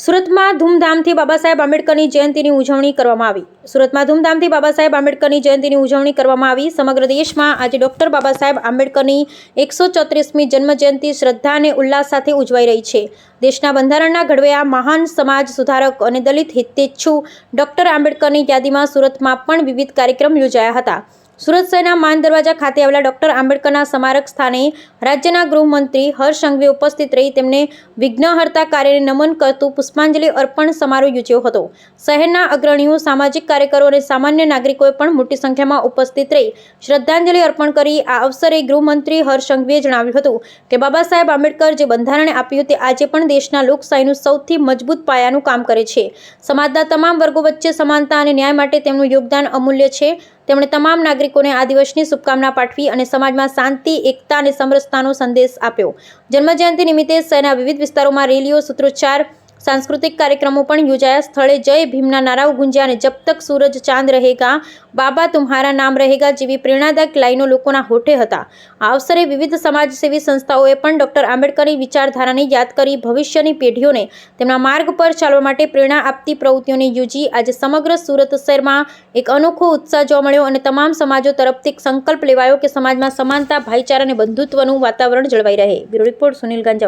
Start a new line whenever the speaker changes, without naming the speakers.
સુરતમાં ધૂમધામથી બાબા સાહેબ આંબેડકરની જયંતિની ઉજવણી કરવામાં આવી. સુરતમાં ધૂમધામથી બાબા સાહેબ આંબેડકરની જયંતિની ઉજવણી કરવામાં આવી. સમગ્ર દેશમાં આજે ડૉક્ટર બાબા સાહેબ આંબેડકરની 134મી જન્મજયંતિ શ્રદ્ધા અને ઉલ્લાસ સાથે ઉજવાઈ રહી છે. દેશના બંધારણના ઘડવૈયા, મહાન સમાજ સુધારક અને દલિત હિતેચ્છુ ડૉક્ટર આંબેડકરની યાદીમાં સુરતમાં પણ વિવિધ કાર્યક્રમ યોજાયા હતા. સુરત શહેરના માન દરવાજા ખાતે આવેલા ડૉક્ટર આંબેડકરના સ્મારક સ્થાને રાજ્યના ગૃહમંત્રી હર્ષ સંઘવી ઉપસ્થિત રહી તેમને વિઘ્નહર્તા કાર્યને નમન કરતું પુષ્પાંજલિ અર્પણ સમારોહ યોજ્યો હતો. શહેરના અગ્રણીઓ, સામાજિક કાર્યકરો અને સામાન્ય નાગરિકોએ પણ મોટી સંખ્યામાં ઉપસ્થિત રહી શ્રદ્ધાંજલિ અર્પણ કરી. આ અવસરે ગૃહમંત્રી હર્ષ સંઘવીએ જણાવ્યું હતું કે બાબા સાહેબ આંબેડકર જે બંધારણે આપ્યું તે આજે પણ દેશના લોકશાહીનું સૌથી મજબૂત પાયાનું કામ કરે છે. સમાજના તમામ વર્ગો વચ્ચે સમાનતા અને ન્યાય માટે તેમનું યોગદાન અમૂલ્ય છે. તેમણે તમામ નાગરિકોને આ દિવસની શુભકામના પાઠવી અને સમાજમાં શાંતિ, એકતા અને સમરસતાનો સંદેશ આપ્યો. જન્મજયંતિ નિમિત્તે શહેરના વિવિધ વિસ્તારોમાં રેલીઓ, સૂત્રોચ્ચાર, સાંસ્કૃતિક કાર્યક્રમો પણ યોજાયા. સ્થળે જય ભીમના નારાઓ ગુંજ્યા અને જબ તક સૂરજ ચાંદ રહેગા, બાબા તુમ્હારા નામ રહેગા જેવી પ્રેરણાદાયક લાઈનો લોકોના હોઠે હતા. આ અવસરે વિવિધ સમાજસેવી સંસ્થાઓએ પણ ડૉક્ટર આંબેડકરની વિચારધારાને યાદ કરી ભવિષ્યની પેઢીઓને તેમના માર્ગ પર ચાલવા માટે પ્રેરણા આપતી પ્રવૃત્તિઓને યોજી. આજે સમગ્ર સુરત શહેરમાં એક અનોખો ઉત્સાહ જોવા મળ્યો અને તમામ સમાજો તરફથી સંકલ્પ લેવાયો કે સમાજમાં સમાનતા, ભાઈચારા અને બંધુત્વનું વાતાવરણ જળવાઈ રહે. Bureau report, Sunil Ganjawala.